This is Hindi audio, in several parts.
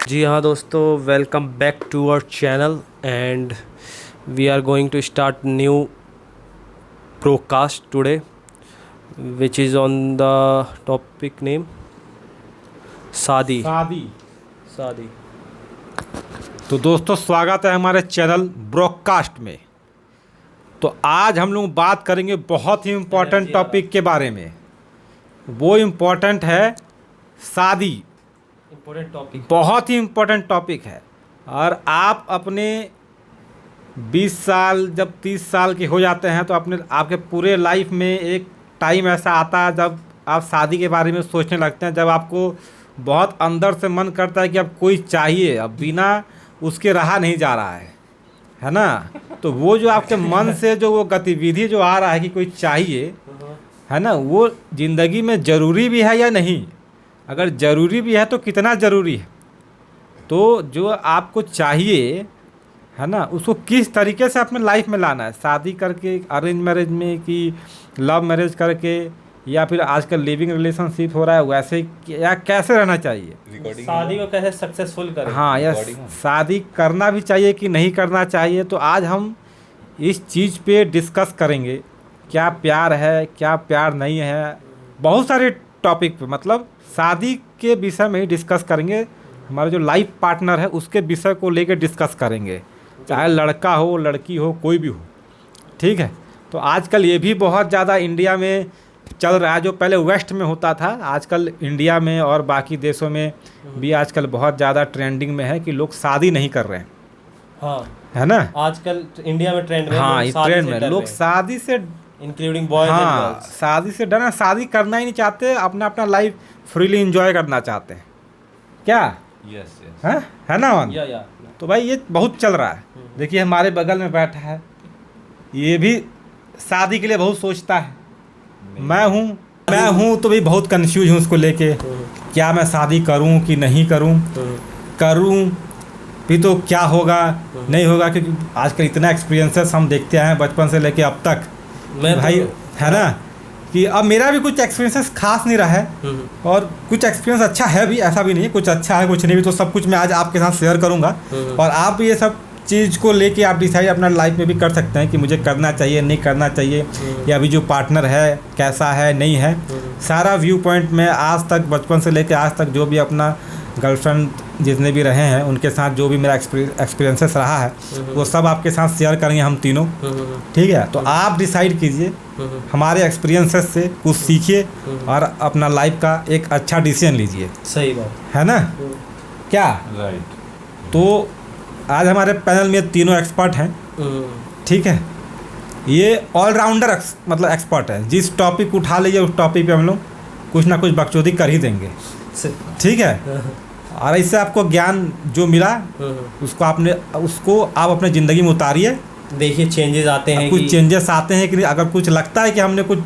जी हाँ दोस्तों, welcome back to our channel and we are going to start new broadcast today which is on the topic name शादी। शादी। शादी। तो दोस्तों स्वागत है हमारे चैनल ब्रॉडकास्ट में। तो आज हम लोग बात करेंगे बहुत ही इम्पोर्टेंट टॉपिक के बारे में। वो इम्पोर्टेंट है शादी। इम्पोर्टेंट टॉपिक, बहुत ही इम्पोर्टेंट टॉपिक है। और आप अपने 20 साल जब 30 साल के हो जाते हैं तो आपके पूरे लाइफ में एक टाइम ऐसा आता है जब आप शादी के बारे में सोचने लगते हैं, जब आपको बहुत अंदर से मन करता है कि अब कोई चाहिए, अब बिना उसके रहा नहीं जा रहा है ना। तो वो जो आपके मन से जो वो गतिविधि जो आ रहा है कि कोई चाहिए, है ना, वो ज़िंदगी में ज़रूरी भी है या नहीं। अगर ज़रूरी भी है तो कितना ज़रूरी है। तो जो आपको चाहिए, है ना, उसको किस तरीके से अपने लाइफ में लाना है। शादी करके, अरेंज मैरिज में, कि लव मैरिज करके, या फिर आजकल लिविंग रिलेशनशिप हो रहा है वैसे, या कैसे रहना चाहिए। शादी को कैसे सक्सेसफुल करें। हाँ, या शादी करना भी चाहिए कि नहीं करना चाहिए। तो आज हम इस चीज़ पे डिस्कस करेंगे, क्या प्यार है, क्या प्यार नहीं है। बहुत सारे टॉपिक पे, मतलब शादी के विषय में ही डिस्कस करेंगे। हमारा जो लाइफ पार्टनर है उसके विषय को लेकर डिस्कस करेंगे, चाहे लड़का हो लड़की हो कोई भी हो, ठीक है। तो आजकल ये भी बहुत ज़्यादा इंडिया में चल रहा है। जो पहले वेस्ट में होता था, आजकल इंडिया में और बाकी देशों में भी आजकल बहुत ज़्यादा ट्रेंडिंग में है कि लोग शादी नहीं कर रहे हैं। हाँ, है ना। आजकल इंडिया में ट्रेंड में, हाँ, इस ट्रेंड में लोग शादी से, इंक्लूडिंग बॉयज, हाँ, शादी से डरना, शादी करना ही नहीं चाहते, अपना अपना लाइफ फ्रीली एंजॉय करना चाहते हैं। क्या यस यस है ना वन? या तो भाई ये बहुत चल रहा है। देखिए हमारे बगल में बैठा है, ये भी शादी के लिए बहुत सोचता है। मैं हूँ तो भी बहुत कंफ्यूज हूँ उसको लेके, क्या मैं शादी करूँ कि नहीं करूँ, करूँ भी तो क्या होगा, नहीं होगा। क्योंकि आजकल इतना एक्सपीरियंसेस हम देखते हैं बचपन से लेके अब तक, भाई, है ना, कि अब मेरा भी कुछ एक्सपीरियंसेस खास नहीं रहा है और कुछ एक्सपीरियंस अच्छा है भी, ऐसा भी नहीं, कुछ अच्छा है कुछ नहीं भी। तो सब कुछ मैं आज आपके साथ शेयर करूंगा और आप ये सब चीज़ को लेके आप डिसाइड अपना लाइफ में भी कर सकते हैं कि मुझे करना चाहिए नहीं करना चाहिए, या अभी जो पार्टनर है कैसा है नहीं है। सारा व्यू पॉइंट में आज तक, बचपन से लेके आज तक, जो भी अपना गर्लफ्रेंड जितने भी रहे हैं उनके साथ जो भी मेरा एक्सपीरियंसेस रहा है वो सब आपके साथ शेयर करेंगे हम तीनों, ठीक है। तो आप डिसाइड कीजिए, हमारे एक्सपीरियंसेस से कुछ सीखिए और अपना लाइफ का एक अच्छा डिसीजन लीजिए। सही बात है ना, क्या राइट। तो आज हमारे पैनल में तीनों एक्सपर्ट हैं, ठीक है। ये ऑलराउंडर मतलब एक्सपर्ट है। जिस टॉपिक उठा लीजिए उस टॉपिक पे हम लोग कुछ ना कुछ बकचोदी कर ही देंगे, ठीक है। और इससे आपको ज्ञान जो मिला उसको आप अपने ज़िंदगी में उतारिए। देखिए चेंजेस आते हैं, कुछ चेंजेस आते हैं कि अगर कुछ लगता है कि हमने कुछ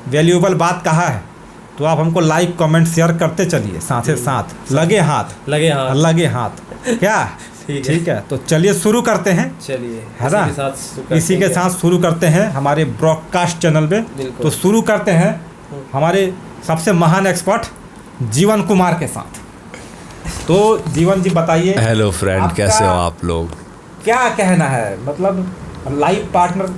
वैल्यूएबल बात कहा है तो आप हमको लाइक कमेंट शेयर करते चलिए, साथ ही साथ लगे हाथ क्या, ठीक है। तो चलिए शुरू करते हैं, चलिए, है ना, इसी के साथ शुरू करते हैं हमारे ब्रॉडकास्ट चैनल पे। तो शुरू करते हैं हमारे सबसे महान एक्सपर्ट जीवन कुमार के साथ। तो जीवन जी बताइए, हेलो फ्रेंड, कैसे हो आप लोग। क्या कहना है, मतलब लाइफ पार्टनर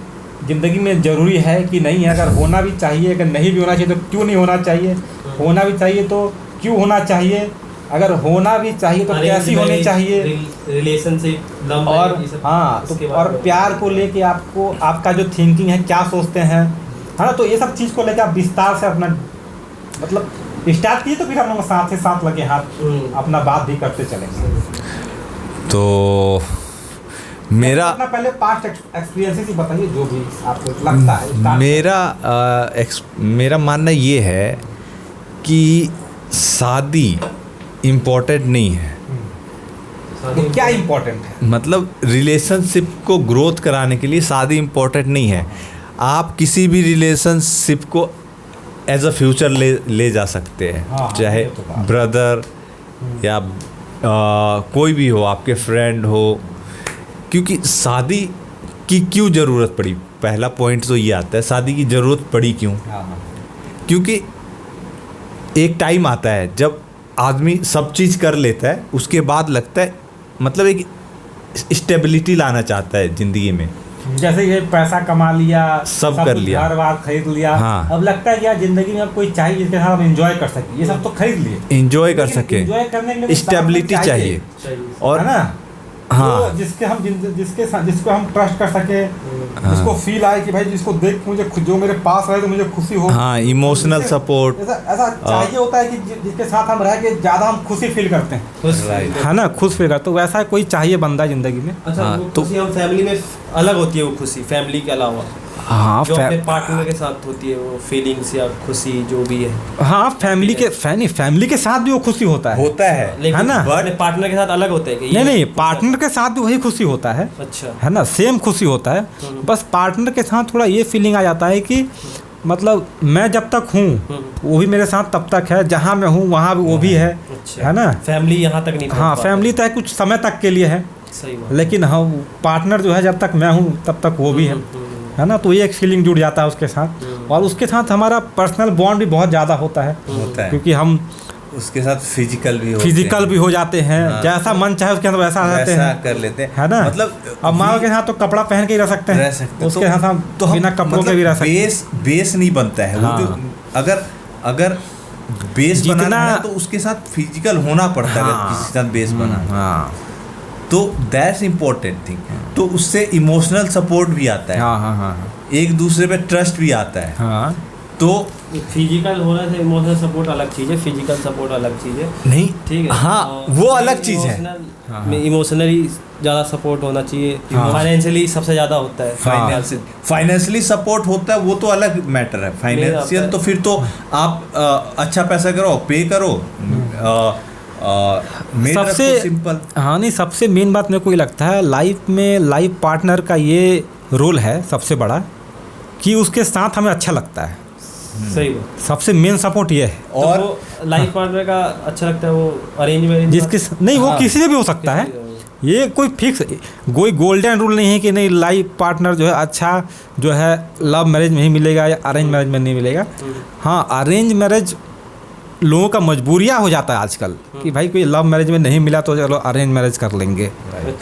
ज़िंदगी में ज़रूरी है कि नहीं है, अगर होना भी चाहिए, अगर नहीं भी होना चाहिए तो क्यों नहीं होना चाहिए, होना भी चाहिए तो क्यों होना चाहिए, अगर होना भी चाहिए तो कैसी होनी चाहिए, रिलेशनशिप, और हाँ, तो और प्यार को लेके आपका जो थिंकिंग है, क्या सोचते हैं, है ना। तो ये सब चीज़ को लेकर आप विस्तार से अपना मतलब स्टार्ट किए, तो फिर हम लोग साथ ही साथ लगे हाथ अपना बात भी करते चलेंगे। तो मेरा अपना पहले पास्ट एक्सपीरियंसेस ही बताइए, जो भी आपको लगता है। मेरा मानना ये है कि शादी इम्पोर्टेंट नहीं है। तो क्या इम्पोर्टेंट है, मतलब रिलेशनशिप को ग्रोथ कराने के लिए शादी इम्पोर्टेंट नहीं है। आप किसी भी रिलेशनशिप को एज अ फ्यूचर ले जा सकते हैं। हाँ, चाहे तो ब्रदर या कोई भी हो, आपके फ्रेंड हो। क्योंकि शादी की क्यों ज़रूरत पड़ी, पहला पॉइंट तो ये आता है, शादी की ज़रूरत पड़ी क्यों। क्योंकि एक टाइम आता है जब आदमी सब चीज़ कर लेता है, उसके बाद लगता है मतलब एक स्टेबिलिटी लाना चाहता है ज़िंदगी में। जैसे ये पैसा कमा लिया, सब कर कुछ लिया, घर बार खरीद लिया, हाँ। अब लगता है कि यार जिंदगी में अब कोई चाहिए जिसके साथ हम एंजॉय कर सके। ये सब तो खरीद लिए, एंजोय कर लेकिन सके, enjoy करने के लिए स्टेबिलिटी चाहिए। और है ना, हाँ। तो जिसको हम ट्रस्ट कर सके, जिसको फील आए कि भाई जिसको देख के मुझे जो मेरे पास रहे तो मुझे खुशी हो। हाँ, इमोशनल सपोर्ट ऐसा चाहिए होता है कि जिसके साथ हम रह के ज्यादा हम खुशी फील करते हैं, Right. है ना, खुश फील करते। तो वैसा कोई चाहिए बंदा जिंदगी में। अच्छा, हाँ, वो तो- खुशी हम फैमिली में अलग होती है, वो खुशी फैमिली के अलावा हाँ जो अपने पार्टनर के साथ होती है, वो फीलिंग्स या खुशी जो भी है। हाँ, फैमिली के साथ भी वो खुशी होता है। लेकिन है ना? अपने पार्टनर के साथ अलग होता है कि नहीं ये नहीं, पार्टनर के साथ भी वही खुशी होता है, अच्छा है ना, सेम खुशी होता है। बस पार्टनर के साथ थोड़ा ये फीलिंग आ जाता है कि मतलब मैं जब तक हूँ वो भी मेरे साथ तब तक है, जहाँ मैं हूँ वहाँ भी वो भी है, अच्छा है ना। फैमिली यहाँ तक नहीं पहुंच हाँ, पाता। फैमिली तो है कुछ समय तक के लिए है, सही बात। लेकिन हाँ पार्टनर जो है जब तक मैं हूँ तब तक वो भी है ना। तो ये एक फीलिंग जुड़ जाता है उसके साथ, और उसके साथ हमारा पर्सनल बॉन्ड भी बहुत ज़्यादा होता है, क्योंकि हम उसके साथ फिजिकल भी हो जाते हैं। हाँ। जैसा मन चाहे उसके अंदर वैसा रहते हैं, कर लेते हैं, है ना। मतलब अब माँ के साथ तो कपड़ा पहन के ही रह सकते हैं, उसके साथ हम तो हम बिना कपड़ों के भी रह सकते हैं। बेस नहीं बनता है। हाँ। वो जो अगर बेस जितना- बनाना है तो उसके साथ फिजिकल होना पड़ता है। हाँ। अगर किसी के साथ बेस बनाना हाँ तो दैट्स इम्पोर्टेंट थिंग। तो उससे इमोशनल सपोर्ट भी आता है, हाँ हाँ हाँ एक दूसरे पे ट्रस्ट भी आता है। हाँ। तो फिजिकल होने से इमोशनल सपोर्ट अलग चीज़ है, फिजिकल सपोर्ट अलग चीज़ है, नहीं, ठीक है। हाँ, और वो अलग चीज़ है। इमोशनली ज़्यादा सपोर्ट होना चाहिए, हाँ। फाइनेंशियली सबसे ज़्यादा होता है। फाइनेंशियली सपोर्ट होता है, वो तो अलग मैटर है। फाइनेंशियल तो फिर तो आप अच्छा पैसा करो, पे करो, सबसे सिंपल। हाँ, नहीं, सबसे मेन बात मेरे को ये लगता है लाइफ में, लाइफ पार्टनर का ये रोल है सबसे बड़ा कि उसके साथ हमें अच्छा लगता है। सही बात। सबसे मेन सपोर्ट ये है। और तो लाइफ पार्टनर का अच्छा लगता है, वो अरेंज मैरिज जिसके नहीं, वो हाँ। किसी से भी हो सकता है, ये कोई फिक्स, कोई गोल्डन रूल नहीं है कि नहीं लाइफ पार्टनर जो है अच्छा जो है लव मैरिज में ही मिलेगा या अरेंज मैरिज में नहीं मिलेगा। हाँ, अरेंज मैरिज लोगों का मजबूरियाँ हो जाता है आजकल कि भाई कोई लव मैरिज में नहीं मिला तो चलो अरेंज मैरिज कर लेंगे,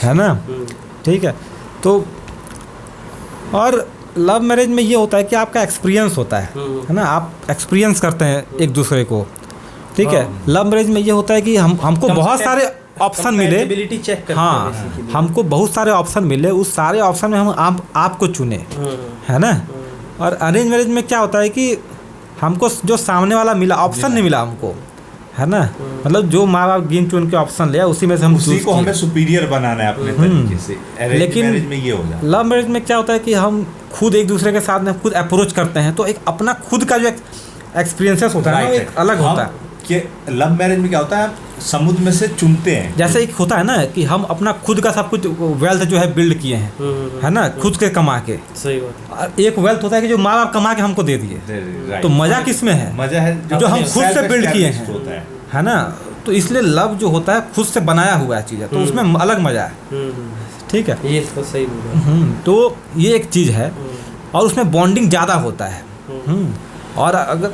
है ना, ठीक है। तो और लव मैरिज में ये होता है कि आपका एक्सपीरियंस होता है ना, आप एक्सपीरियंस करते हैं एक दूसरे को, ठीक है। लव मैरिज में ये होता है कि हमको बहुत सारे ऑप्शन मिले, चेक करते हाँ, हमको बहुत सारे ऑप्शन मिले, उस सारे ऑप्शन में हम आपको चुने, है ना। और अरेंज मैरिज में क्या होता है कि हमको जो सामने वाला मिला, ऑप्शन नहीं मिला हमको, है ना। मतलब जो माँ बाप गिन चुन के ऑप्शन लिया उसी में से हम उसी choose को किए। हमें सुपीरियर बनाना है अपने तरीके से। अरेंज लेकिन मैरिज में ये हो जाता है। लव मैरिज में क्या होता है कि हम खुद एक दूसरे के साथ में खुद अप्रोच करते हैं, तो एक अपना खुद का जो एक्सपीरियंसेस होता है ना, वो एक अलग होता है। कि लव मैरिज में क्या होता है, समुद्र में से चुनते हैं। जैसे एक होता है ना कि हम अपना खुद का सब कुछ वेल्थ जो है बिल्ड किए हैं, है ना, खुद के कमा के। सही बात। और एक वेल्थ होता है कि जो माँ बाप कमा के हमको दे दिए, Right. तो मज़ा किस में है, मजा है जो हम खुद से build किए हैं। होता है। है ना। तो इसलिए लव जो होता है खुद से बनाया हुआ चीज़ है, तो उसमें अलग मज़ा है, ठीक है। ये तो सही बोला। तो ये एक चीज़ है, और उसमें बॉन्डिंग ज़्यादा होता है। और अगर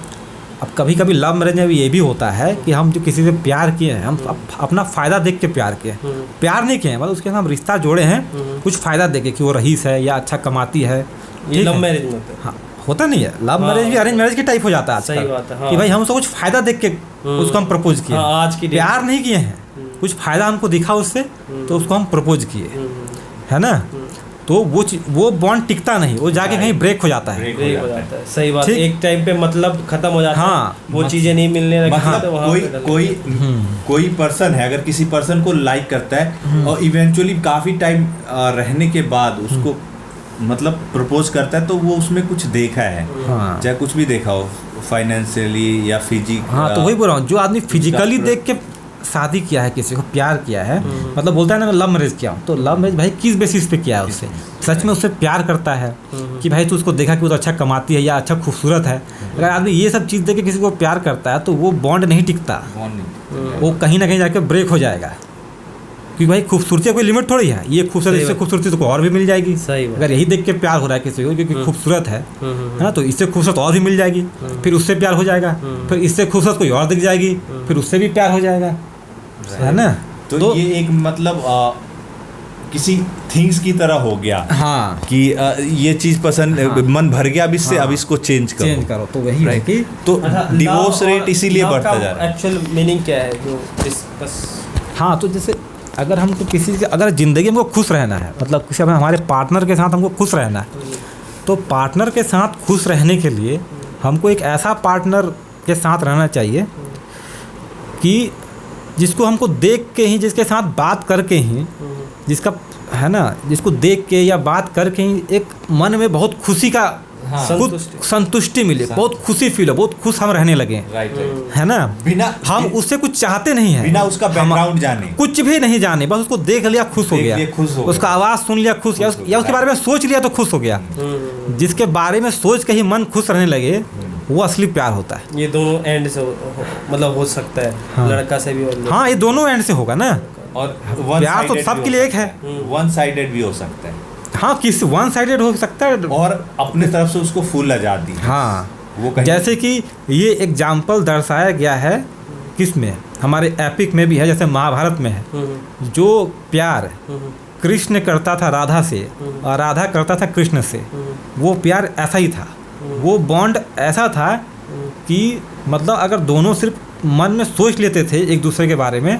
अब कभी कभी लव मैरिज में भी ये भी होता है कि हम जो किसी से प्यार किए हैं, हम अपना फ़ायदा देख के प्यार किए हैं, प्यार नहीं किए हैं, मतलब उसके साथ हम रिश्ता जोड़े हैं कुछ फ़ायदा देके कि वो रईस है या अच्छा कमाती है। ये लव मैरिज में होता है। हाँ, होता नहीं है, लव मैरिज भी अरेंज मैरिज के टाइप हो जाता है आजकल। सही बात है, हाँ। कि भाई हम उसको कुछ फ़ायदा देख के उसको हम प्रपोज किए, हाँ, आज की डेट प्यार नहीं किए हैं, कुछ फ़ायदा हमको दिखा उससे तो उसको हम प्रपोज किए, है ना। तो वो बॉन्ड टिकता नहीं, वो जाके कहीं ब्रेक हो जाता है। ब्रेक हो जाता है। सही बात। ठीक। एक टाइम पे मतलब खत्म हो जाता है। हाँ, वो चीजें नहीं मिलने लगती तो मतलब वहाँ पे डर कोई पर्सन है, अगर किसी पर्सन को लाइक करता है और इवेंचुअली काफी टाइम रहने के बाद उसको मतलब प्रपोज करता है, तो वो उसमें कुछ देखा है, हाँ। चाहे कुछ भी देखा हो, फाइनेंशियली या हाँ, तो वही बोल रहा हूँ, जो आदमी फिजिकली देख के शादी किया है, किसी को प्यार किया है, मतलब बोलता है ना मैं लव मैरिज किया हूँ, तो लव मैरिज भाई किस बेसिस पे किया है उससे, सच में उससे प्यार करता है कि भाई तू उसको देखा कि वो तो अच्छा कमाती है या अच्छा खूबसूरत है। अगर आदमी ये सब चीज़ देख के किसी को प्यार करता है तो वो बॉन्ड नहीं टिकता, वो कहीं ना कहीं जाके ब्रेक हो जाएगा, क्योंकि भाई खूबसूरती कोई लिमिट थोड़ी है, ये खूबसूरत सही इससे बात। खूबसूरती तो और भी मिल जाएगी। सही बात। अगर यही देख के प्यार हो रहा है किसी को क्योंकि खूबसूरत है ना, तो इससे खूबसूरत और भी मिल जाएगी, फिर उससे प्यार हो जाएगा, फिर इससे खूबसूरत कोई और दिख जाएगी, फिर उससे भी प्यार हो जाएगा, है ना। तो ये एक मतलब किसी थिंग्स की तरह हो गया। हाँ कि ये चीज़ पसंद, हाँ। मन भर गया अब इससे, हाँ। अब इसको चेंज करो। तो वही है कि तो डिवोर्स रेट इसीलिए बढ़ता जा रहा है। एक्चुअल मीनिंग क्या है जो डिस्कस? हाँ, तो जैसे अगर हमको किसी से अगर ज़िंदगी में हमको खुश रहना है, मतलब किसी हमारे पार्टनर के साथ हमको खुश रहना है, तो पार्टनर के साथ खुश रहने के लिए हमको एक ऐसा पार्टनर के साथ रहना चाहिए कि जिसको हमको देख के ही, जिसके साथ बात करके ही, जिसका है ना, जिसको देख के या बात करके ही एक मन में बहुत खुशी का संतुष्टि मिले, बहुत खुशी फील हो, बहुत खुश हम रहने लगे, है ना। बिना हम उससे कुछ चाहते नहीं है, बिना उसका बैकग्राउंड जाने, कुछ भी नहीं जाने, बस उसको देख लिया खुश हो गया, उसका आवाज़ सुन लिया खुश, या उसके बारे में सोच लिया तो खुश हो गया। जिसके बारे में सोच के ही मन खुश रहने लगे, वो असली प्यार होता है। ये दोनों एंड से मतलब हो सकता है। हाँ। लड़का से भी और हाँ, ये दोनों एंड से होगा ना। और प्यार तो सबके लिए एक है। वन साइडेड भी हो सकता है। हाँ, किसी वन साइडेड हो सकता है, और अपने तरफ से उसको फुल आज़ादी। हाँ, वो कहीं जैसे कि ये एग्जाम्पल दर्शाया गया है किस में, हमारे एपिक में भी है, जैसे महाभारत में है। जो प्यार कृष्ण करता था राधा से और राधा करता था कृष्ण से, वो प्यार ऐसा ही था, वो बॉन्ड ऐसा था कि मतलब अगर दोनों सिर्फ मन में सोच लेते थे एक दूसरे के बारे में,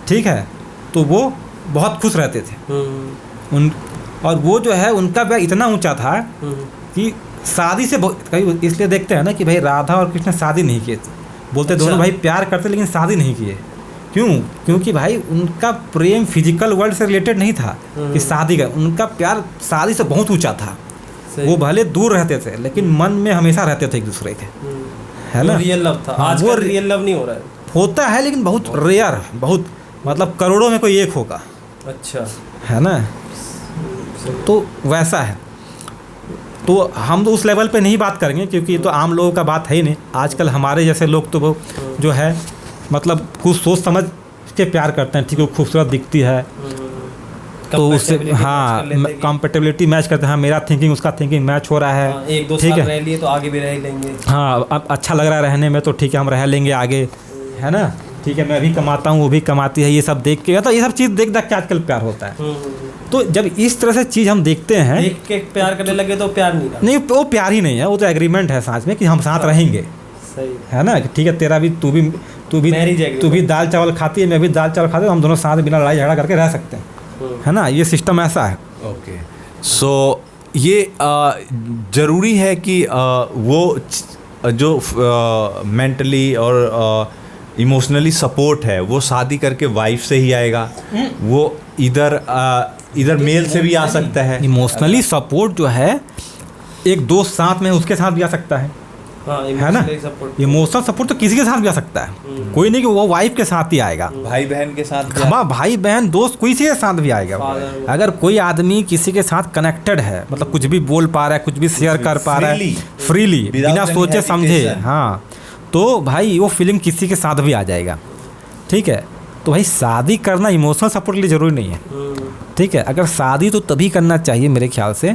ठीक है, तो वो बहुत खुश रहते थे। उन और वो जो है उनका प्यार इतना ऊंचा था कि शादी से कहीं इसलिए देखते हैं ना कि भाई राधा और कृष्ण शादी नहीं किए थे, बोलते दोनों भाई प्यार करते लेकिन शादी नहीं किए। क्यों? क्योंकि भाई उनका प्रेम फिजिकल वर्ल्ड से रिलेटेड नहीं था कि शादी का, उनका प्यार शादी से बहुत ऊंचा था। वो भले दूर रहते थे लेकिन मन में हमेशा रहते थे एक दूसरे के, है ना। रियल लव था। आज वो रियल लव नहीं हो रहा है, होता है लेकिन बहुत रेयर, बहुत मतलब करोड़ों में कोई एक होगा। अच्छा, है ना। तो वैसा है, तो हम तो उस लेवल पे नहीं बात करेंगे क्योंकि ये तो आम लोगों का बात है ही नहीं। आजकल हमारे जैसे लोग तो वो जो है मतलब कुछ सोच समझ के प्यार करते हैं, ठीक है, वो खूबसूरत दिखती है तो उससे हाँ कंपेटेबिलिटी मैच करते हैं, हाँ मेरा थिंकिंग उसका थिंकिंग मैच हो रहा है, हाँ, एक दो ठीक साल है, रह लिए तो आगे भी रह लेंगे। हाँ अब अच्छा लग रहा है रहने में तो ठीक है हम रह लेंगे आगे, है ना, ठीक है, मैं भी कमाता हूँ वो भी कमाती है, ये सब देख के तो ये सब चीज़ देख के आजकल प्यार होता है। तो जब इस तरह से चीज़ हम देखते हैं, देख के प्यार करने लगे तो प्यार नहीं रहा। नहीं वो प्यार ही नहीं है, वो तो एग्रीमेंट है साथ में कि हम साथ रहेंगे, सही है ना, कि ठीक है तेरा भी तू भी दाल चावल खाती है, मैं भी दाल चावल खाती हूँ, हम दोनों साथ बिना लड़ाई झगड़ा करके रह सकते हैं, है ना, ये सिस्टम ऐसा है। ओके, सो ये ज़रूरी है कि वो जो मेंटली और इमोशनली सपोर्ट है वो शादी करके वाइफ से ही आएगा, वो इधर मेल से भी आ सकता है। इमोशनली सपोर्ट जो है एक दोस्त साथ में उसके साथ भी आ सकता है, है ना। इमोशनल सपोर्ट तो किसी के साथ भी आ सकता है, कोई नहीं कि वो वाइफ के साथ ही आएगा, भाई बहन के साथ, हाँ भाई बहन दोस्त किसी के साथ भी आएगा। अगर कोई आदमी किसी के साथ कनेक्टेड है, मतलब कुछ भी बोल पा रहा है, कुछ भी शेयर कर पा रहा है फ्रीली बिना सोचे समझे, हाँ, तो भाई वो फीलिंग किसी के साथ भी आ जाएगा, ठीक है। तो भाई शादी करना इमोशनल सपोर्ट के लिए ज़रूरी नहीं है, ठीक है। अगर शादी तो तभी करना चाहिए मेरे ख्याल से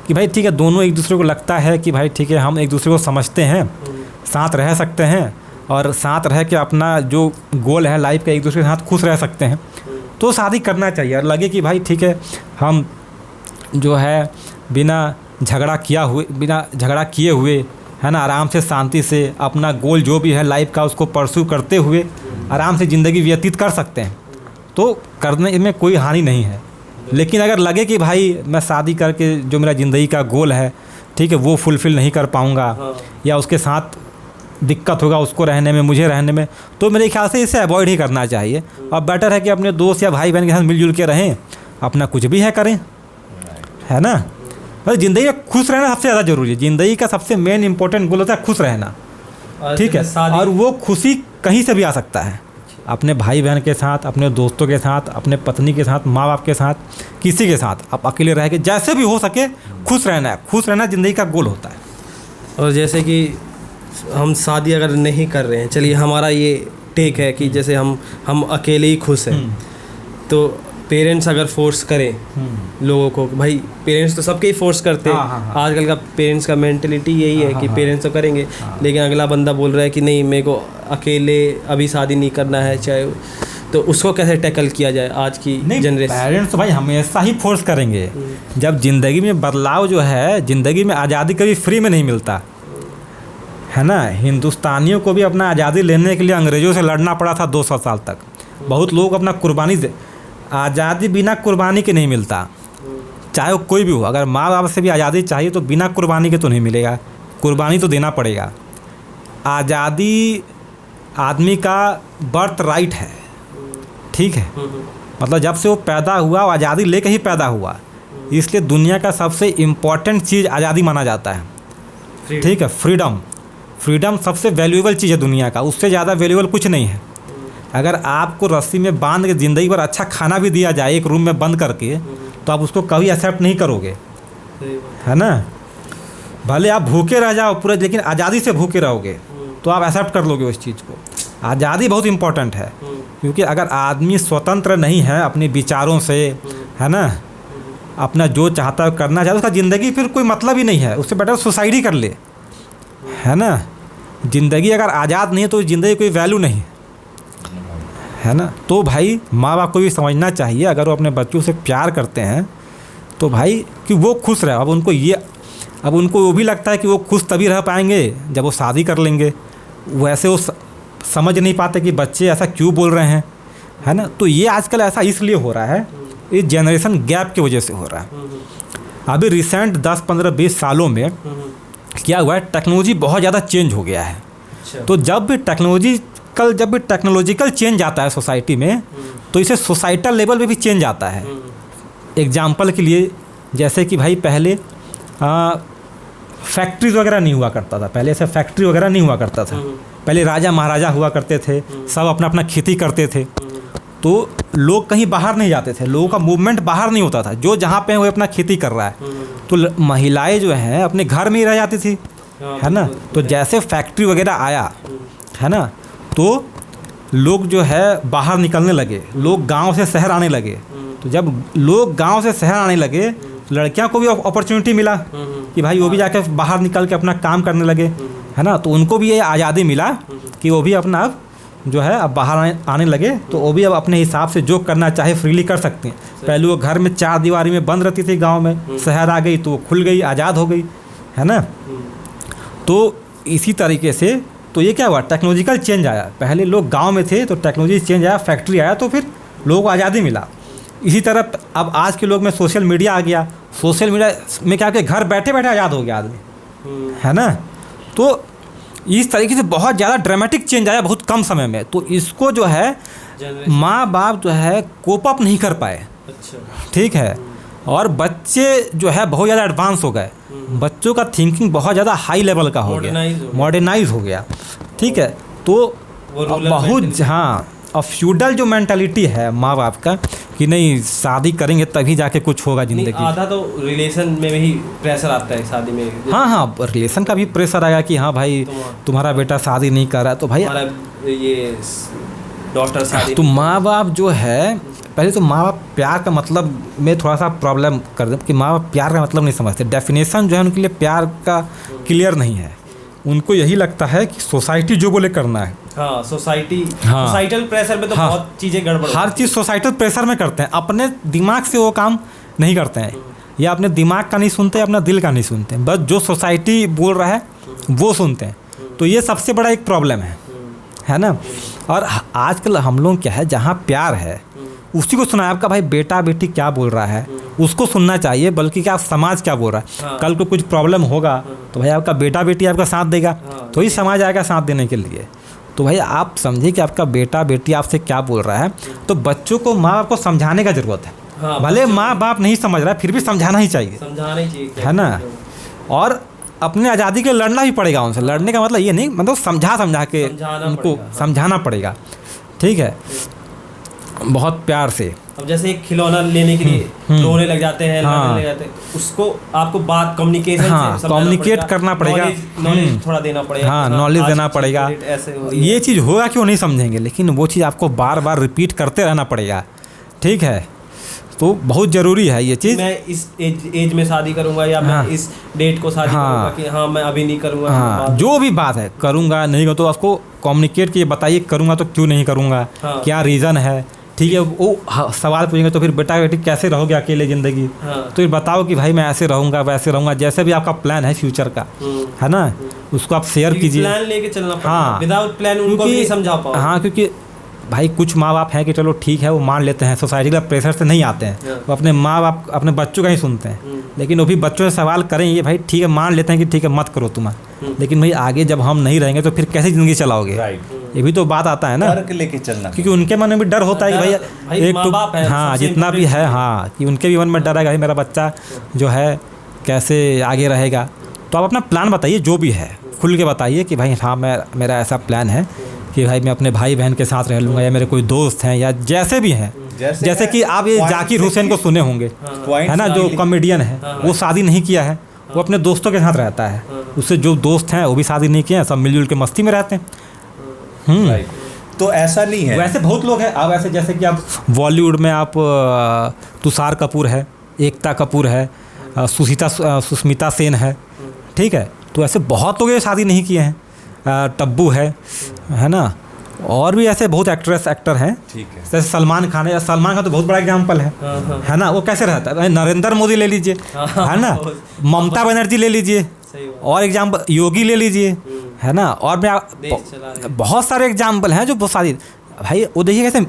कि भाई ठीक है दोनों एक दूसरे को लगता है कि भाई ठीक है हम एक दूसरे को समझते हैं, साथ रह सकते हैं और साथ रह के अपना जो गोल है लाइफ का एक दूसरे के साथ खुश रह सकते हैं, तो शादी करना चाहिए। और लगे कि भाई ठीक है हम जो है बिना झगड़ा किए हुए, है ना, आराम से शांति से अपना गोल जो भी है लाइफ का उसको परस्यू करते हुए आराम से ज़िंदगी व्यतीत कर सकते हैं, तो करने में कोई हानि नहीं है। लेकिन अगर लगे कि भाई मैं शादी करके जो मेरा ज़िंदगी का गोल है, ठीक है, वो फुलफ़िल नहीं कर पाऊँगा या उसके साथ दिक्कत होगा उसको रहने में मुझे रहने में, तो मेरे ख्याल से इसे अवॉइड ही करना चाहिए। और बेटर है कि अपने दोस्त या भाई बहन के साथ मिलजुल के रहें, अपना कुछ भी है करें, है ना। मतलब ज़िंदगी में खुश रहना सबसे ज़्यादा ज़रूरी है, ज़िंदगी का सबसे मेन इंपॉर्टेंट गोल होता है खुश रहना, ठीक है। और वो खुशी कहीं से भी आ सकता है, अपने भाई बहन के साथ, अपने दोस्तों के साथ, अपने पत्नी के साथ, माँ बाप के साथ, किसी के साथ आप अकेले रह के जैसे भी हो सके खुश रहना है, खुश रहना ज़िंदगी का गोल होता है। और जैसे कि हम शादी अगर नहीं कर रहे हैं, चलिए हमारा ये टेक है कि जैसे हम अकेले ही खुश हैं, तो पेरेंट्स अगर फोर्स करें लोगों को, भाई पेरेंट्स तो सबके ही फोर्स करते हैं। हाँ। आजकल का पेरेंट्स का मेंटेलिटी यही है कि पेरेंट्स तो करेंगे, लेकिन अगला बंदा बोल रहा है कि नहीं मेरे को अकेले अभी शादी नहीं करना है, चाहे तो उसको कैसे टैकल किया जाए आज की जनरेशन? पेरेंट्स तो भाई हमेशा ही फोर्स करेंगे। जब ज़िंदगी में बदलाव जो है, ज़िंदगी में आज़ादी कभी फ्री में नहीं मिलता है ना। हिंदुस्तानियों को भी अपना आज़ादी लेने के लिए अंग्रेज़ों से लड़ना पड़ा था 200 साल तक। बहुत लोग अपना कुर्बानी से, आज़ादी बिना कुर्बानी के नहीं मिलता, चाहे वो कोई भी हो। अगर माँ बाप से भी आज़ादी चाहिए तो बिना कुर्बानी के तो नहीं मिलेगा, कुर्बानी तो देना पड़ेगा। आज़ादी आदमी का बर्थ राइट है, ठीक है। मतलब जब से वो पैदा हुआ वो आज़ादी लेके ही पैदा हुआ, इसलिए दुनिया का सबसे इम्पॉर्टेंट चीज़ आज़ादी माना जाता है, ठीक है। फ्रीडम सबसे वैल्यूएबल चीज़ है दुनिया का, उससे ज़्यादा वैल्यूएबल कुछ नहीं है। अगर आपको रस्सी में बांध के ज़िंदगी भर अच्छा खाना भी दिया जाए एक रूम में बंद करके, तो आप उसको कभी एक्सेप्ट नहीं करोगे, है ना। भले आप भूखे रह जाओ पूरा, लेकिन आज़ादी से भूखे रहोगे तो आप एक्सेप्ट कर लोगे उस चीज़ को। आज़ादी बहुत इम्पोर्टेंट है, क्योंकि अगर आदमी स्वतंत्र नहीं है अपने विचारों से, है ना, अपना जो चाहता है करना चाहता है, उसका ज़िंदगी फिर कोई मतलब ही नहीं है। उससे बेटर सुसाइड ही कर ले, है ना। ज़िंदगी अगर आज़ाद नहीं है तो ज़िंदगी कोई वैल्यू नहीं है ना। तो भाई माँ बाप को भी समझना चाहिए, अगर वो अपने बच्चों से प्यार करते हैं तो भाई कि वो खुश रहे। अब उनको वो भी लगता है कि वो खुश तभी रह पाएंगे जब वो शादी कर लेंगे। वैसे वो समझ नहीं पाते कि बच्चे ऐसा क्यों बोल रहे हैं, है ना। तो ये आजकल ऐसा इसलिए हो रहा है, इस जनरेशन गैप की वजह से हो रहा है। अभी रिसेंट 10, 15, 20 सालों में क्या हुआ है, टेक्नोलॉजी बहुत ज़्यादा चेंज हो गया है। तो जब भी टेक्नोलॉजिकल चेंज आता है सोसाइटी में, तो इसे सोसाइटल लेवल पे भी चेंज आता है। एग्जाम्पल के लिए, जैसे कि भाई पहले फैक्ट्रीज वगैरह नहीं हुआ करता था, पहले ऐसे फैक्ट्री वगैरह नहीं हुआ करता था। पहले राजा महाराजा हुआ करते थे, सब अपना अपना खेती करते थे, तो लोग कहीं बाहर नहीं जाते थे, लोगों का मूवमेंट बाहर नहीं होता था। जो जहाँ पे वो अपना खेती कर रहा है, तो महिलाएं जो हैं अपने घर में ही रह जाती थी, है ना। तो जैसे फैक्ट्री वगैरह आया, है ना, तो लोग जो है बाहर निकलने लगे, लोग गांव से शहर आने लगे। तो जब लोग गांव से शहर आने लगे तो लड़कियों को भी अपॉर्चुनिटी मिला कि भाई वो भी जाके बाहर निकल के अपना काम करने लगे, है ना। तो उनको भी ये आज़ादी मिला कि वो भी अपना अब जो है अब बाहर आने लगे, तो वो भी अब अपने हिसाब से जो करना चाहे फ्रीली कर सकते हैं। पहले वो घर में 4 दीवारी में बंद रहती थी गाँव में, शहर आ गई तो वो खुल गई, आज़ाद हो गई, है ना। तो इसी तरीके से तो ये क्या हुआ, टेक्नोलॉजिकल चेंज आया। पहले लोग गांव में थे तो टेक्नोलॉजी चेंज आया, फैक्ट्री आया, तो फिर लोगों को आज़ादी मिला। इसी तरह अब आज के लोग में सोशल मीडिया आ गया, सोशल मीडिया में क्या, घर बैठे बैठे आज़ाद हो गया आदमी, है ना। तो इस तरीके से बहुत ज़्यादा ड्रामेटिक चेंज आया बहुत कम समय में। तो इसको जो है माँ बाप जो है कोप अप नहीं कर पाए, ठीक है। और बच्चे जो है बहुत ज़्यादा एडवांस हो गए, बच्चों का थिंकिंग बहुत ज़्यादा हाई लेवल का हो गया, मॉडर्नाइज हो गया, ठीक है। तो बहुत, हाँ, और फ्यूडल जो मेंटालिटी है माँ बाप का कि नहीं शादी करेंगे तभी जाके कुछ होगा ज़िंदगी। आधा तो रिलेशन में भी प्रेशर आता है शादी में। हाँ, रिलेशन का भी प्रेशर आया कि हाँ भाई तुम्हारा बेटा शादी नहीं कर रहा, तो भाई ये डॉक्टर शादी। तो माँ बाप जो है, पहले तो माँ बाप प्यार का मतलब में थोड़ा सा प्रॉब्लम कर दें कि माँ बाप प्यार का मतलब नहीं समझते। डेफिनेशन जो है उनके लिए प्यार का क्लियर नहीं है। उनको यही लगता है कि सोसाइटी जो बोले करना है। हाँ, सोसाइटल प्रेशर में तो बहुत चीज़ें गड़बड़, हर चीज़ सोसाइटल प्रेशर में करते हैं, अपने दिमाग से वो काम नहीं करते हैं, या अपने दिमाग का नहीं सुनते, अपना दिल का नहीं सुनते, बस जो सोसाइटी बोल रहा है वो सुनते हैं। तो ये सबसे बड़ा एक प्रॉब्लम है ना। और आजकल हम लोग क्या है, जहाँ प्यार है उसी को सुना है। आपका भाई बेटा बेटी क्या बोल रहा है उसको सुनना चाहिए, बल्कि क्या समाज क्या बोल रहा है। हाँ। कल को कुछ प्रॉब्लम होगा तो भाई आपका बेटा बेटी आपका साथ देगा, तो ही समाज आएगा साथ देने के लिए। तो भाई आप समझिए कि आपका बेटा बेटी आपसे क्या बोल रहा है, तो बच्चों को माँ बाप को समझाने का ज़रूरत है। हाँ, भले माँ बाप नहीं समझ रहा है फिर भी समझाना ही चाहिए, है ना। और अपने आज़ादी के लड़ना भी पड़ेगा उनसे। लड़ने का मतलब ये नहीं, मतलब समझा के उनको समझाना पड़ेगा, ठीक है, बहुत प्यार से। अब जैसे एक खिलौना लेने के लिए रोने लग जाते हैं, लड़ने लग जाते हैं, उसको आपको बात कम्युनिकेशन से कम्युनिकेट करना पड़ेगा, नॉलेज थोड़ा देना पड़ेगा, हाँ, नॉलेज देना पड़ेगा। ये चीज़ होगा कि वो नहीं समझेंगे, लेकिन वो चीज़ आपको बार बार रिपीट करते रहना पड़ेगा, ठीक है, तो बहुत ज़रूरी है ये चीज़। मैं इस एज में शादी करूंगा या मैं इस डेट को शादी करूंगा कि हाँ मैं अभी नहीं करूंगा। हाँ, जो भी बात है करूंगा नहीं करूँ तो उसको कम्युनिकेट कीजिए, बताइए करूंगा तो क्यों नहीं करूंगा, क्या रीज़न है। ठीक है, वो सवाल पूछेंगे तो फिर बेटा बेटी कैसे रहोगे अकेले ज़िंदगी, तो फिर बताओ कि भाई मैं ऐसे रहूँगा वैसे रहूँगा, जैसे भी आपका प्लान है फ्यूचर का, है ना, उसको आप शेयर कीजिए। प्लान लेके चलना पड़ेगा, हाँ, विदाउट प्लान उनको भी नहीं समझा पाओ। हाँ, क्योंकि भाई कुछ माँ बाप हैं कि चलो ठीक है वो मान लेते हैं, सोसाइटी का प्रेशर से नहीं आते हैं, वो अपने माँ बाप अपने बच्चों का ही सुनते हैं, लेकिन वो भी बच्चों से सवाल करेंगे भाई ठीक है मान लेते हैं कि ठीक है मत करो तुम, लेकिन भाई आगे जब हम नहीं रहेंगे तो फिर कैसे ज़िंदगी चलाओगे। ये भी तो बात आता है ना, डर लेके चलना, क्योंकि उनके मन में भी डर होता है कि भाई एक तो हाँ जितना भी है, हाँ कि उनके भी मन में डर है भाई मेरा बच्चा जो है कैसे आगे रहेगा। तो आप अपना प्लान बताइए, जो भी है खुल के बताइए कि भाई हाँ मेरा ऐसा प्लान है कि भाई मैं अपने भाई बहन के साथ रह लूँगा, या मेरे कोई दोस्त हैं या जैसे भी हैं, जैसे कि आप ये जाकिर हुसैन को सुने होंगे, है ना, जो कॉमेडियन है, वो शादी नहीं किया है, वो अपने दोस्तों के साथ रहता है, उससे जो दोस्त हैं वो भी शादी नहीं किए हैं, सब मिलजुल के मस्ती में रहते हैं। तो ऐसा नहीं है, वैसे बहुत लोग हैं। अब ऐसे जैसे कि आप बॉलीवुड में आप तुषार कपूर है, एकता कपूर है, सुष्मिता सेन है, ठीक है, तो ऐसे बहुत लोग ये शादी नहीं किए हैं, टब्बू है ना, और भी ऐसे बहुत एक्टर हैं, ठीक है, जैसे सलमान खान है, सलमान खान तो बहुत बड़ा एग्जाम्पल है ना, वो कैसे रहता है, नरेंद्र मोदी ले लीजिए, है ना, ममता बनर्जी ले लीजिए, और एग्जाम्पल योगी ले लीजिए, है ना, और मैं बहुत सारे एग्जाम्पल हैं जो बहुत सारी, भाई वो देखिए कैसे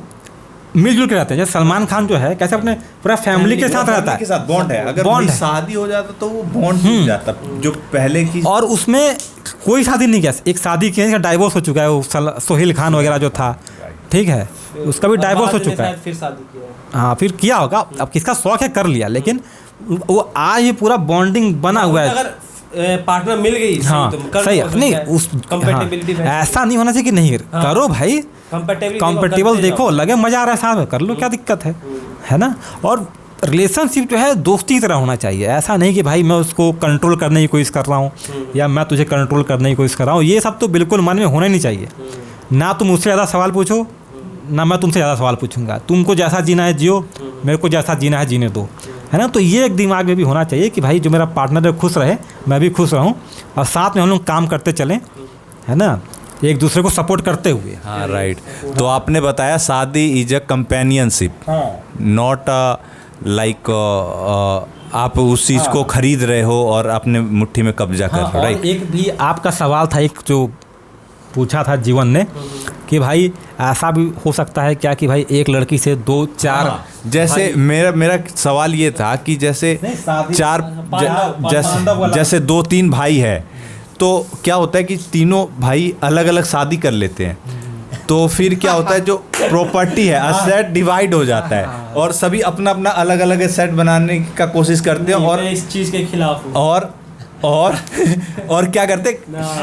मिलजुल के रहते हैं। जैसे सलमान खान जो है कैसे अपने पूरा फैमिली के साथ रहता है, के साथ बॉन्ड है, अगर बॉन्ड शादी हो जाता तो वो बॉन्ड टूट जाता जो पहले की, और उसमें कोई शादी नहीं किया, एक शादी की है, डाइवोर्स हो चुका है, वो सोहेल खान वगैरह जो था, ठीक है, उसका भी डाइवोर्स हो चुका है, फिर शादी किया, हाँ फिर किया होगा, अब किसका शौक है कर लिया, लेकिन वो आज ये पूरा बॉन्डिंग बना हुआ है। अगर पार्टनर मिल गई हाँ सही है, नहीं उस कंपैटिबिलिटी ऐसा नहीं होना चाहिए कि नहीं करो भाई, कंपेटेबल देखो लगे मजा आ रहा है साथ में कर लो, क्या दिक्कत है ना। और रिलेशनशिप जो है दोस्ती की तरह होना चाहिए, ऐसा नहीं कि भाई मैं उसको कंट्रोल करने की कोशिश कर रहा हूँ या मैं तुझे कंट्रोल करने की कोशिश कर रहा हूँ, ये सब तो बिल्कुल मन में होना नहीं चाहिए। ना तुम मुझसे ज़्यादा सवाल पूछो, ना मैं तुमसे ज़्यादा सवाल पूछूंगा, तुमको जैसा जीना है जियो, मेरे को जैसा जीना है जीने दो, है ना। तो ये एक दिमाग में भी होना चाहिए कि भाई जो मेरा पार्टनर है खुश रहे, मैं भी खुश रहूँ, और साथ में हम लोग काम करते चलें, है ना, एक दूसरे को सपोर्ट करते हुए। हाँ राइट। तो आपने बताया शादी is a companionship, not like आप उस चीज़ को खरीद रहे हो और अपने मुट्ठी में कब्जा कर रहे हो, राइट। एक भी आपका सवाल था, एक जो पूछा था जीवन ने कि भाई ऐसा भी हो सकता है क्या कि भाई एक लड़की से 2-4 जैसे मेरा सवाल ये था कि जैसे जैसे 2-3 भाई है, तो क्या होता है कि तीनों भाई अलग अलग शादी कर लेते हैं, तो फिर क्या होता है जो प्रॉपर्टी है असेट डिवाइड हो जाता है, और सभी अपना अपना अलग अलग असेट बनाने का कोशिश करते हैं, और इस चीज़ के खिलाफ हूँ। और क्या करते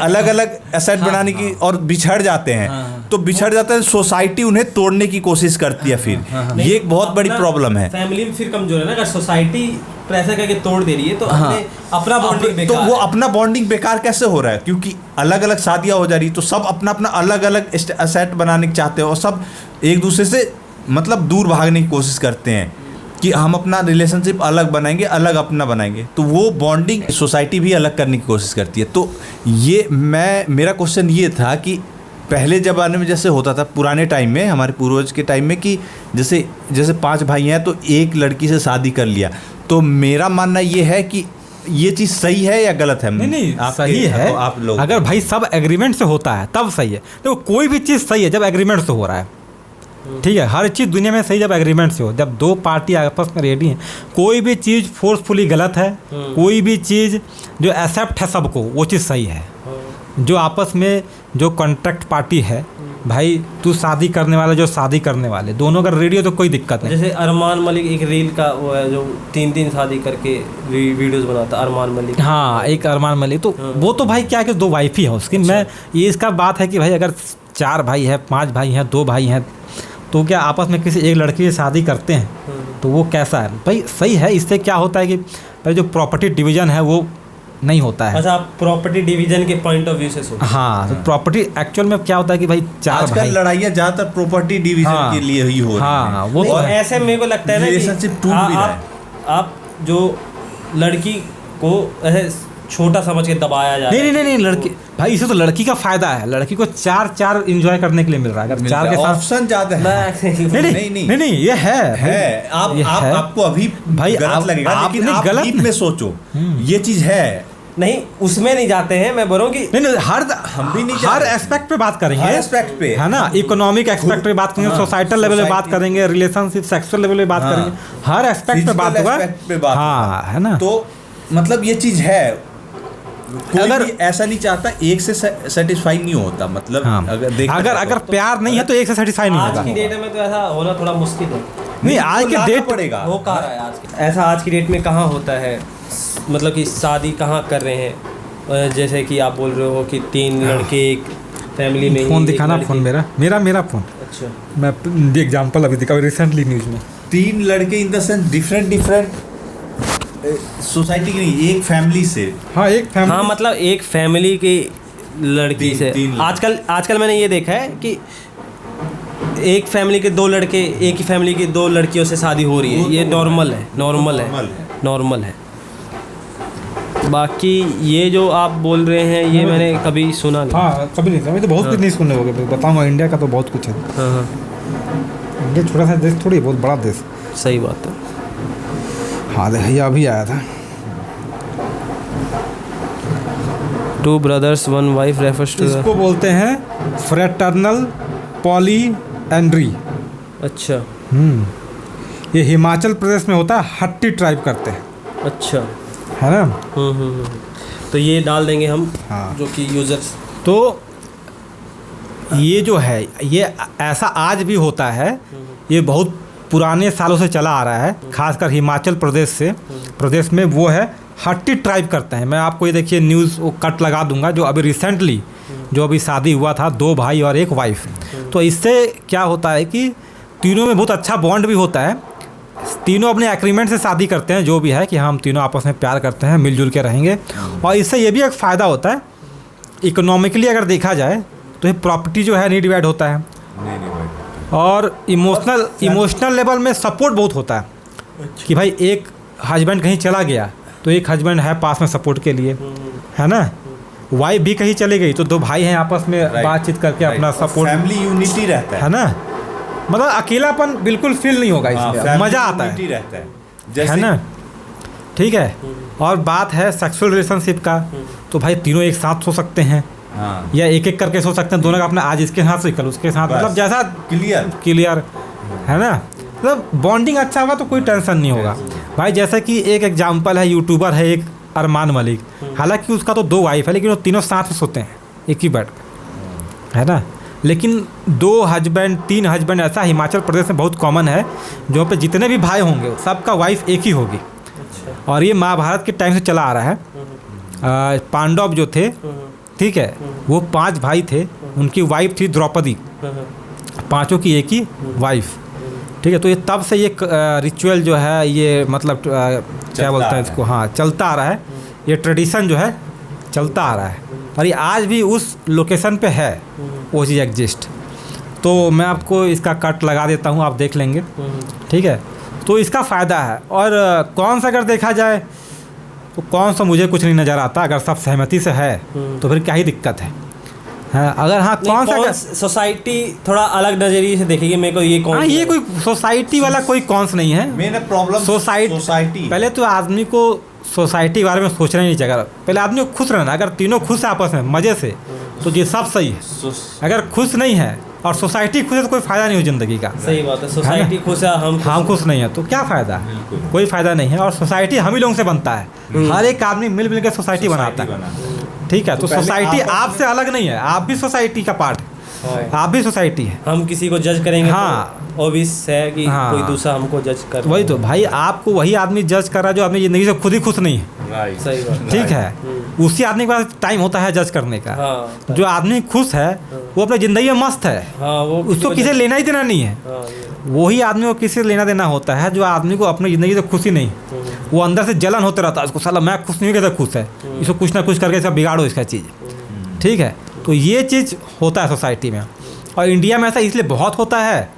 अलग अलग एसेट बनाने की, और बिछड़ जाते हैं, तो बिछड़ जाते हैं, सोसाइटी उन्हें तोड़ने की कोशिश करती है, फिर ये एक बहुत बड़ी प्रॉब्लम है। फैमिली में फिर कमजोर है ना, अगर सोसाइटी प्रेशर करके तोड़ दे रही है तो अपना बॉन्डिंग बेकार, तो वो अपना बॉन्डिंग बेकार कैसे हो रहा है, क्योंकि अलग अलग शादियां हो जा रही, तो सब अपना अपना अलग अलग एसेट बनाने की चाहते हैं, और सब एक दूसरे से मतलब दूर भागने की कोशिश करते हैं कि हम अपना रिलेशनशिप अलग बनाएंगे, अलग अपना बनाएंगे, तो वो बॉन्डिंग सोसाइटी भी अलग करने की कोशिश करती है। तो ये मेरा क्वेश्चन ये था कि पहले ज़माने में जैसे होता था पुराने टाइम में, हमारे पूर्वज के टाइम में, कि जैसे 5 भाई हैं तो एक लड़की से शादी कर लिया, तो मेरा मानना ये है कि ये चीज़ सही है या गलत है? नहीं सही है, आप लोग अगर भाई सब एग्रीमेंट से होता है तब सही है। तो कोई भी चीज़ सही है जब एग्रीमेंट से हो रहा है, ठीक है, हर चीज़ दुनिया में सही जब एग्रीमेंट से हो, जब 2 पार्टी आपस में रेडी हैं। कोई भी चीज़ फोर्सफुली गलत है, कोई भी चीज़ जो एक्सेप्ट है सबको, वो चीज़ सही है। जो आपस में जो कॉन्ट्रैक्ट पार्टी है, भाई तू शादी करने वाला जो शादी करने वाले दोनों अगर रेडी हो तो कोई दिक्कत नहीं। जैसे अरमान मलिक एक रील का वो है जो 3 शादी करके वीडियोस बनाता, अरमान मलिक। हाँ एक अरमान मलिक, तो वो तो भाई क्या है कि 2 वाइफ ही है उसकी। मैं ये इसका बात है कि भाई अगर 4 भाई है, 5 भाई हैं, 2 भाई हैं, तो क्या आपस में किसी एक लड़की से शादी करते हैं तो वो कैसा है भाई? सही है। इससे क्या होता है कि भाई जो प्रॉपर्टी डिवीज़न है वो नहीं होता है। अच्छा, आप प्रॉपर्टी डिवीजन के पॉइंट ऑफ व्यू से सोचो। हाँ, तो प्रॉपर्टी एक्चुअल में क्या होता है कि भाई चार आजकल भाई, लड़ाइयाँ ज्यादातर प्रॉपर्टी डिवीजन हाँ, के लिए ही हो रही हाँ, हैं। वो तो और है। ऐसे मेरे को लगता है ना Relationship टूट भी रहा है। आप जो लड़की को ऐसे छोटा समझ के दबाया जा रहा है। नहीं, लड़की भाई, इसे तो लड़की का फायदा है, लड़की को चार एंजॉय करने के लिए मिल रहा है। अगर चार के साथ ऑप्शन ज्यादा है। नहीं, ये है आप ये है। आपको अभी भाई, गलत लगेगा, आप लेकिन नहीं, आप गलत डीप नहीं। में सोचो, ये चीज है। नहीं, उसमें नहीं जाते हैं, मैं बोल रहा हूँ कि नहीं, हम भी नहीं हर जाते। एस्पेक्ट पे बात करेंगे, हर एस्पेक्ट पे, है ना। इकोनॉमिक एस्पेक्ट पे बात करेंगे, हाँ, सोसाइटल लेवल पे बात society- करेंगे, रिलेशनशिप सेक्सुअल लेवल पे बात हाँ, करेंगे, हर एस्पेक्ट पे बात Physical होगा। aspect पे बात हाँ, होगा। है ना। तो मतलब ये चीज है, कोई अगर- भी ऐसा नहीं चाहता एक से सेटिस्फाई नहीं होता। मतलब हाँ, अगर प्यार नहीं है तो एक से सेटिस्फाई नहीं आज की होगा। डेट में तो ऐसा होना थोड़ा मुश्किल है। नहीं, आज के डेट पड़ेगा। हो कहाँ रहा है आज की, ऐसा आज की डेट में कहाँ होता है? मतलब कि शादी कहाँ कर रहे हैं? जैसे कि आप बोल रहे हो कि 3 लड़के एक फैमिली में ही, फोन एक दिखाना, लड़की- फोन मेरा फोन। अच्छा, मैं एग्जांपल अभी दिखा रिसेंटली न्यूज में। 3 लड़के in the sense different society की नहीं, एक फैमिली से। हाँ, एक फैमिली। हाँ, मतलब एक फैमिली की लड़की से। तीन आजकल मैंने ये देखा है कि एक फैमिली के 2 लड़के, एक ही फैमिली की 2 लड़कियों से शादी हो रही है। ये नॉर्मल है। बाकी ये जो आप बोल रहे हैं ये मैंने कभी सुना नहीं। हाँ, कभी नहीं समझ, तो बहुत कुछ नहीं सुनने होगे। बताऊंगा, इंडिया का तो बहुत कुछ है। हाँ, इंडिया छोटा सा देश थोड़ी, बहुत बड़ा देश। सही बात है। हाँ, भैया अभी आया था। 2 brothers 1 wife refers to इसको बोलते हैं फ्रेटर्नल पॉलीएंड्री। अच्छा, ये हिमाचल प्रदेश में होता है, हट्टी ट्राइब करते हैं, अच्छा। है ना। तो ये डाल देंगे हम, हाँ। जो कि यूजर्स। तो ये जो है, ये ऐसा आज भी होता है, ये बहुत पुराने सालों से चला आ रहा है, खासकर हिमाचल प्रदेश में वो है, हट्टी ट्राइब करते हैं। मैं आपको ये देखिए न्यूज़ वो कट लगा दूंगा, जो अभी रिसेंटली जो अभी शादी हुआ था, 2 भाई और 1 वाइफ। तो इससे क्या होता है कि तीनों में बहुत अच्छा बॉन्ड भी होता है। तीनों अपने एग्रीमेंट से शादी करते हैं, जो भी है कि हम तीनों आपस में प्यार करते हैं, मिलजुल के रहेंगे। और इससे ये भी एक फ़ायदा होता है, इकोनॉमिकली अगर देखा जाए तो ये प्रॉपर्टी जो है नहीं डिवाइड होता है, और इमोशनल लेवल में सपोर्ट बहुत होता है। कि भाई एक हस्बैंड कहीं चला गया तो एक हस्बैंड है पास में सपोर्ट के लिए, है ना। वाइफ भी कहीं चली गई तो 2 भाई हैं आपस में बातचीत करके अपना सपोर्ट, फैमिली यूनिटी रहता है ना। मतलब अकेलापन बिल्कुल फील नहीं होगा इसमें, मज़ा आता है, है ना। ठीक है। और बात है सेक्सुअल रिलेशनशिप का, तो भाई तीनों एक साथ सो सकते हैं, हाँ। या एक करके सो सकते हैं, दोनों का अपना, आज इसके साथ कल उसके साथ, मतलब जैसा क्लियर, है ना। मतलब बॉन्डिंग अच्छा होगा तो कोई टेंशन नहीं होगा भाई। जैसे कि एक एग्जांपल है, यूट्यूबर है एक अरमान मलिक, हालांकि उसका तो 2 वाइफ है, लेकिन वो तीनों साथ में सोते हैं एक ही बेड, है ना। लेकिन 2 हस्बैंड 3 हस्बैंड ऐसा हिमाचल प्रदेश में बहुत कॉमन है, जो पे जितने भी भाई होंगे सबका वाइफ एक ही होगी। और ये महाभारत के टाइम से चला आ रहा है। पांडव जो थे, ठीक है, वो 5 भाई थे, उनकी वाइफ थी द्रौपदी, 5 की एक ही वाइफ, ठीक है। तो ये तब से ये रिचुअल जो है, ये मतलब क्या बोलते हैं इसको, हाँ, चलता आ रहा है। ये ट्रेडिशन जो है चलता आ रहा है, और ये आज भी उस लोकेशन पे है, वो चीज़ एग्जिस्ट। तो मैं आपको इसका कट लगा देता हूँ, आप देख लेंगे, ठीक है। तो इसका फ़ायदा है। और कौन सा अगर देखा जाए तो कौन सा मुझे कुछ नहीं नज़र आता। अगर सब सहमति से है तो फिर क्या ही दिक्कत है। हाँ, अगर हाँ कौन सा सोसाइटी थोड़ा अलग नज़रिए से देखेगी, मेरे को ये कौन, हाँ, ये कोई सोसाइटी वाला कोई कौन्स नहीं है। Main problem society. पहले तो आदमी को सोसाइटी के बारे में सोचना ही नहीं चाहिए। पहले आदमी को खुश रहना, अगर तीनों खुश है आपस में मज़े से तो ये सब सही है। अगर खुश नहीं है और सोसाइटी खुश है तो कोई फ़ायदा नहीं हो ज़िंदगी का। सही बात है, सोसाइटी खुश है, हम खुश नहीं है तो क्या फ़ायदा, कोई फ़ायदा नहीं है। और सोसाइटी हम ही लोगों से बनता है, हर एक आदमी मिल के सोसाइटी बनाता है, ठीक है। तो सोसाइटी आपसे अलग नहीं है, आप भी सोसाइटी का पार्ट है। आप भी सोसाइटी है। हम किसी को जज करेंगे हाँ। तो ऑब्वियस है कि हाँ। कोई दूसरा हमको जज कर वही तो भाई, आपको वही आदमी जज कर रहा है जो अपनी ज़िंदगी से खुद ही खुश नहीं है। सही बात। ठीक है, उसी आदमी के पास टाइम होता है जज करने का। हाँ। जो आदमी खुश है वो अपनी ज़िंदगी में मस्त है, हाँ, वो उसको किसी लेना ही देना नहीं है। हाँ, वही आदमी को किसी से लेना देना होता है जो आदमी को अपनी ज़िंदगी से खुशी नहीं, वो अंदर से जलन होते रहता है उसको, साला मैं खुश नहीं हूँ, कैसे खुश है, इसको कुछ ना कुछ करके इसका बिगाड़ो इसका चीज़। ठीक है, तो ये चीज़ होता है सोसाइटी में, और इंडिया में ऐसा इसलिए बहुत होता है।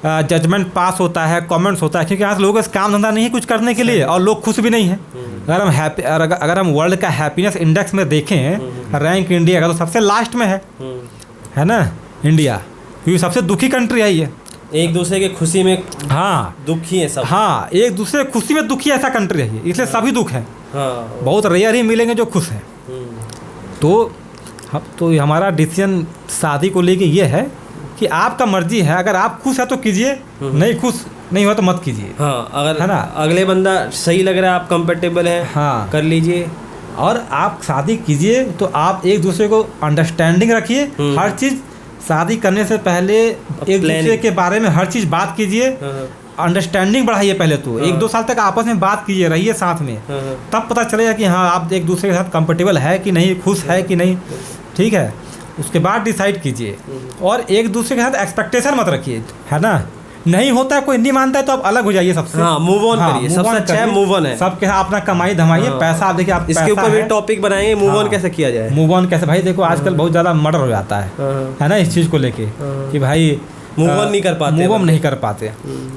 जजमेंट पास होता है, कमेंट्स होता है, क्योंकि यहाँ से लोगों का काम धंधा नहीं है कुछ करने के लिए, और लोग खुश भी नहीं है। अगर हम वर्ल्ड का हैप्पीनेस इंडेक्स में देखें, रैंक इंडिया का तो सबसे लास्ट में है ना इंडिया, क्योंकि सबसे दुखी कंट्री है ये। एक दूसरे के खुशी में हाँ दुखी है सब। हाँ, एक दूसरे खुशी में दुखी ऐसा कंट्री है ये, इसलिए सभी दुख है। हाँ। बहुत रेयर ही मिलेंगे जो खुश हैं। तो हमारा डिसीजन शादी को लेके ये है कि आपका मर्जी है, अगर आप खुश है तो कीजिए, नहीं खुश नहीं हुआ तो मत कीजिए। हाँ, अगर है ना, अगले बंदा सही लग रहा है, आप कंफर्टेबल है, हाँ, कर लीजिए। और आप शादी कीजिए तो आप एक दूसरे को अंडरस्टैंडिंग रखिए। हर चीज़ शादी करने से पहले एक दूसरे के बारे में हर चीज़ बात कीजिए, अंडरस्टैंडिंग बढ़ाइए। पहले तो 1-2 साल तक आपस में बात कीजिए, रहिए साथ में, तब पता चलेगा कि हाँ आप एक दूसरे के साथ कंफर्टेबल है कि नहीं, खुश है कि नहीं। ठीक है, उसके बाद डिसाइड कीजिए, और एक दूसरे के साथ एक्सपेक्टेशन मत रखिए, है ना। नहीं होता है, कोई नहीं मानता है तो आप अलग हो जाइए सबसे। हाँ, मूव ऑन करिए, सबसे अच्छा है मूव ऑन है। सबके साथ अपना कमाई धमाइए, पैसा आप देखिए, आप इसके ऊपर भी टॉपिक बनाएंगे, मूव ऑन कैसे किया जाए। मूव ऑन कैसे, भाई देखो आजकल बहुत ज़्यादा मर्डर हो जाता है ना इस चीज़ को लेके, कि भाई मूव ऑन नहीं कर पाते, मूव ऑन नहीं कर पाते।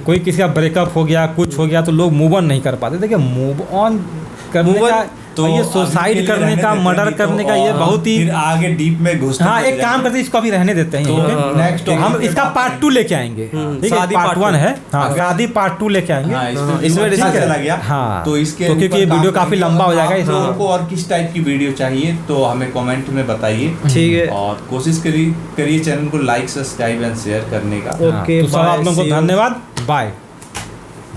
कोई किसी का ब्रेकअप हो गया, कुछ हो गया, तो लोग मूव ऑन नहीं कर पाते। देखिए मूव ऑन करने का तो ये सुसाइड करने का, मर्डर करने का, ये बहुत ही फिर आगे डीप में घुस। हाँ, एक काम करते हैं, इसको अभी रहने देते हैं। नेक्स्ट हम इसका पार्ट 2 लेके आएंगे। ठीक है, पार्ट 1 है, हाँ, शादी पार्ट 2 लेके आएंगे। इसमें डिस्कस चला गया। हाँ, तो इसके क्योंकि ये वीडियो काफी लंबा हो जाएगा, इसलिए आपको और किस टाइप की वीडियो चाहिए तो हमें कमेंट में बताइए। ठीक है, और कोशिश करिए चैनल को लाइक, सब्सक्राइब एंड शेयर करने का। ओके, तो सब आप लोगों को धन्यवाद, बाय।